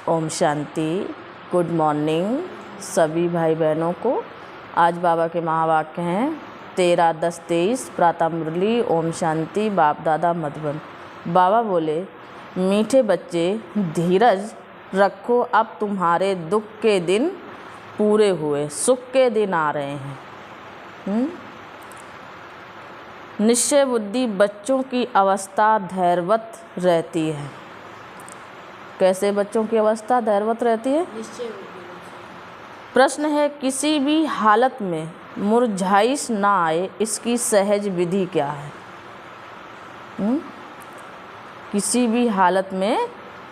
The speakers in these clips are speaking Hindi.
ओम शांति। गुड मॉर्निंग सभी भाई बहनों को। आज बाबा के महावाक्य हैं 13-10-23 प्रातः मुरली। ओम शांति। बाप दादा मधुबन। बाबा बोले, मीठे बच्चे धीरज रखो, अब तुम्हारे दुख के दिन पूरे हुए, सुख के दिन आ रहे हैं। निश्चय बुद्धि बच्चों की अवस्था धैर्यवत रहती है। कैसे बच्चों की अवस्था धैर्यवत रहती है? प्रश्न है, किसी भी हालत में मुरझाइश ना आए, इसकी सहज विधि क्या है? किसी भी हालत में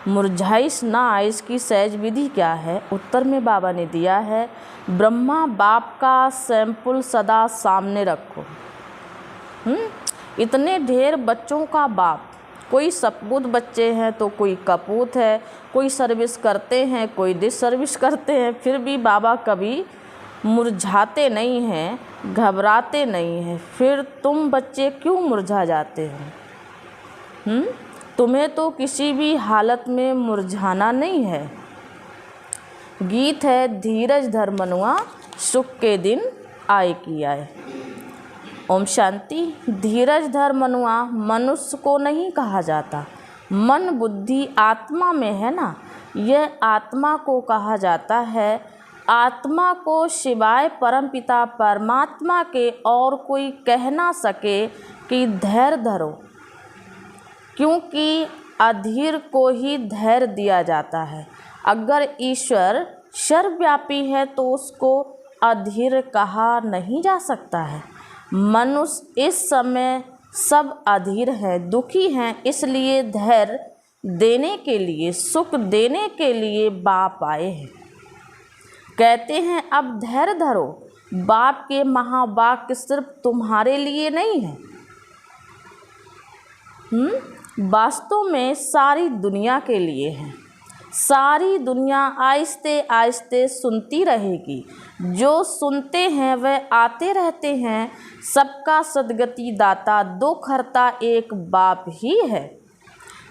मुरझाइश ना आए, इसकी सहज विधि क्या है? उत्तर में बाबा ने दिया है, ब्रह्मा बाप का सैंपल सदा सामने रखो। इतने ढेर बच्चों का बाप, कोई सपूत बच्चे हैं तो कोई कपूत है, कोई सर्विस करते हैं, कोई डिस सर्विस करते हैं, फिर भी बाबा कभी मुरझाते नहीं हैं, घबराते नहीं हैं। फिर तुम बच्चे क्यों मुरझा जाते हो? तुम्हें तो किसी भी हालत में मुरझाना नहीं है। गीत है, धीरज धर मनुआ, सुख के दिन आए की आए। ओम शांति। धीरज धर मनुआ मनुष्य को नहीं कहा जाता, मन बुद्धि आत्मा में है ना, यह आत्मा को कहा जाता है। आत्मा को सिवाय परमपिता परमात्मा के और कोई कह ना सके कि धैर्य धरो, क्योंकि अधीर को ही धैर्य दिया जाता है। अगर ईश्वर सर्वव्यापी है तो उसको अधीर कहा नहीं जा सकता है। मनुष्य इस समय सब अधीर हैं, दुखी हैं, इसलिए धैर्य देने के लिए, सुख देने के लिए बाप आए हैं। कहते हैं अब धैर्य धरो। बाप के महावाक्य सिर्फ तुम्हारे लिए नहीं है, वास्तव में सारी दुनिया के लिए है। सारी दुनिया आहिस्ते आहिस्ते सुनती रहेगी। जो सुनते हैं वह आते रहते हैं। सबका सद्गति दाता दुख हरता एक बाप ही है।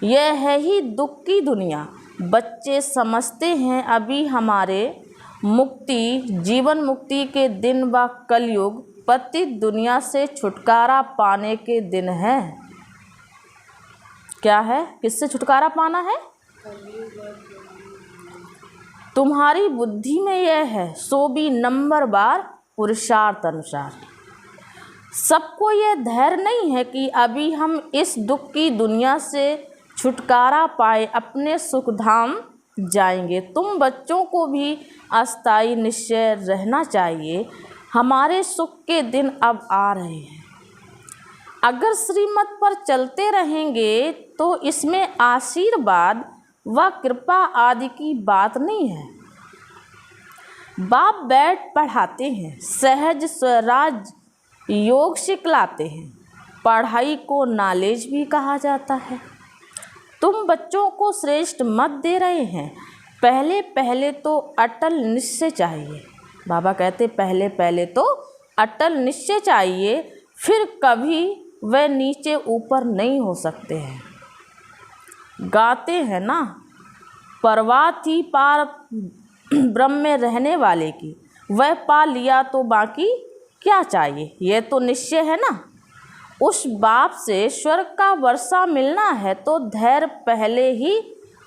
यह है ही दुख की दुनिया। बच्चे समझते हैं अभी हमारे मुक्ति, जीवन मुक्ति के दिन व कलयुग पतित दुनिया से छुटकारा पाने के दिन है। क्या है? किससे छुटकारा पाना है? तुम्हारी बुद्धि में यह है, सो भी नंबर बार पुरुषार्थ अनुसार। सबको यह धैर्य नहीं है कि अभी हम इस दुख की दुनिया से छुटकारा पाए अपने सुख धाम जाएंगे। तुम बच्चों को भी अस्थायी निश्चय रहना चाहिए, हमारे सुख के दिन अब आ रहे हैं। अगर श्रीमत पर चलते रहेंगे तो इसमें आशीर्वाद व कृपा आदि की बात नहीं है। बाप बैठ पढ़ाते हैं, सहज स्वराज योग सिखलाते हैं। पढ़ाई को नॉलेज भी कहा जाता है। तुम बच्चों को श्रेष्ठ मत दे रहे हैं। पहले पहले तो अटल निश्चय चाहिए। बाबा कहते पहले पहले तो अटल निश्चय चाहिए, फिर कभी वह नीचे ऊपर नहीं हो सकते हैं। गाते हैं ना, परवाह थी पार ब्रह्म में रहने वाले की, वह पा लिया तो बाकी क्या चाहिए। यह तो निश्चय है ना। उस बाप से स्वर्ग का वर्षा मिलना है तो धैर्य पहले ही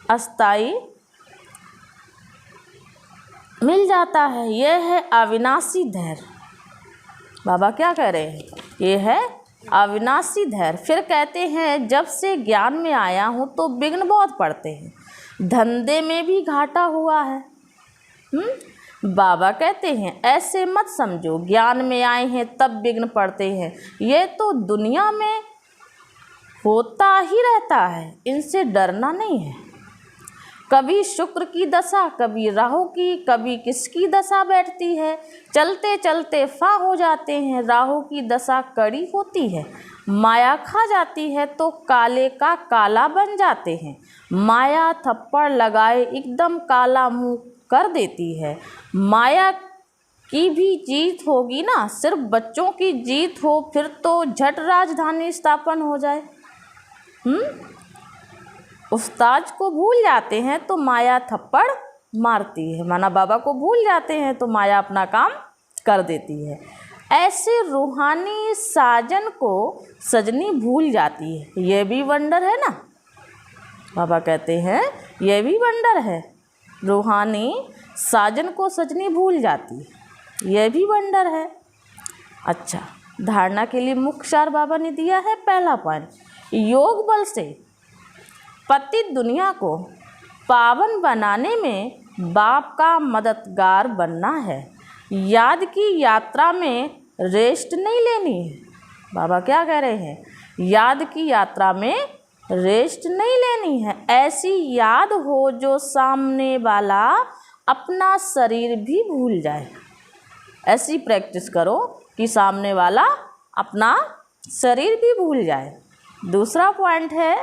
अस्थाई मिल जाता है। यह है अविनाशी धैर्य। बाबा क्या कह रहे हैं? यह है अविनाशी धैर्य। फिर कहते हैं जब से ज्ञान में आया हूँ तो विघ्न बहुत पड़ते हैं, धंधे में भी घाटा हुआ है। बाबा कहते हैं ऐसे मत समझो, ज्ञान में आए हैं तब विघ्न पड़ते हैं। ये तो दुनिया में होता ही रहता है, इनसे डरना नहीं है। कभी शुक्र की दशा, कभी राहु की, कभी किसकी दशा बैठती है। चलते चलते फा हो जाते हैं। राहु की दशा कड़ी होती है, माया खा जाती है तो काले का काला बन जाते हैं। माया थप्पड़ लगाए एकदम काला मुंह कर देती है। माया की भी जीत होगी ना, सिर्फ बच्चों की जीत हो फिर तो झट राजधानी स्थापन हो जाए। उस्ताद को भूल जाते हैं तो माया थप्पड़ मारती है। माना बाबा को भूल जाते हैं तो माया अपना काम कर देती है। ऐसे रूहानी साजन को सजनी भूल जाती है। ये भी वंडर है ना। बाबा कहते हैं ये भी वंडर है। रूहानी साजन को सजनी भूल जाती है, ये भी वंडर है। अच्छा, धारणा के लिए मुख्य सार बाबा ने दिया है। पहला पॉइंट, योग बल से पतित दुनिया को पावन बनाने में बाप का मददगार बनना है। याद की यात्रा में रेस्ट नहीं लेनी है। बाबा क्या कह रहे हैं? याद की यात्रा में रेस्ट नहीं लेनी है। ऐसी याद हो जो सामने वाला अपना शरीर भी भूल जाए। ऐसी प्रैक्टिस करो कि सामने वाला अपना शरीर भी भूल जाए। दूसरा पॉइंट है,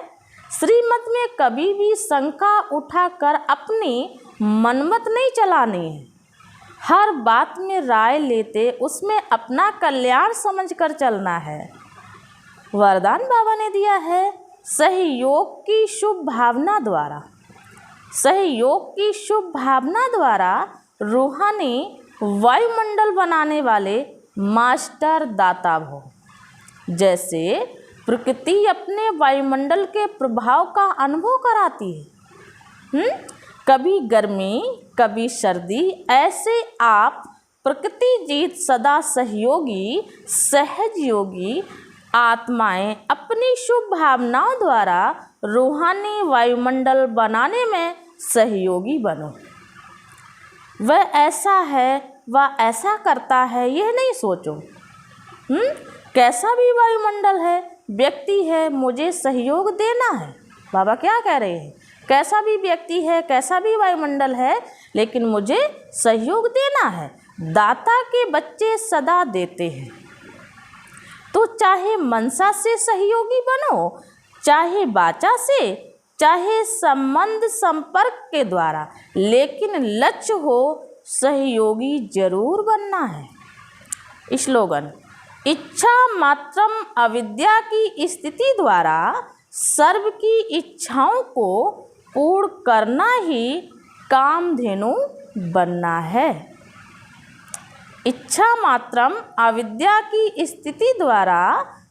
श्रीमत में कभी भी शंका उठाकर अपनी मनमत नहीं चलानी है। हर बात में राय लेते उसमें अपना कल्याण समझकर चलना है। वरदान बाबा ने दिया है, सहयोग की शुभ भावना द्वारा, सहयोग की शुभ भावना द्वारा रूहानी वायुमंडल बनाने वाले मास्टर दाता भव। जैसे प्रकृति अपने वायुमंडल के प्रभाव का अनुभव कराती है, कभी गर्मी कभी सर्दी, ऐसे आप प्रकृति जीत सदा सहयोगी सहजयोगी आत्माएं अपनी शुभ भावनाओं द्वारा रूहानी वायुमंडल बनाने में सहयोगी बनो। वह ऐसा है, वह ऐसा करता है, यह नहीं सोचो। कैसा भी वायुमंडल है, व्यक्ति है, मुझे सहयोग देना है। बाबा क्या कह रहे हैं? कैसा भी व्यक्ति है, कैसा भी वायुमंडल है, लेकिन मुझे सहयोग देना है। दाता के बच्चे सदा देते हैं, तो चाहे मनसा से सहयोगी बनो, चाहे वाचा से, चाहे संबंध संपर्क के द्वारा, लेकिन लक्ष्य हो सहयोगी जरूर बनना है। स्लोगन, इच्छा मात्रम अविद्या की स्थिति द्वारा सर्व की इच्छाओं को पूर्ण करना ही कामधेनु बनना है। इच्छा मात्रम अविद्या की स्थिति द्वारा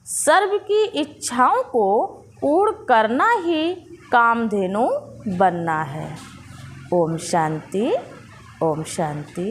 सर्व की इच्छाओं को पूर्ण करना ही कामधेनु बनना है। ओम शांति, ओम शांति।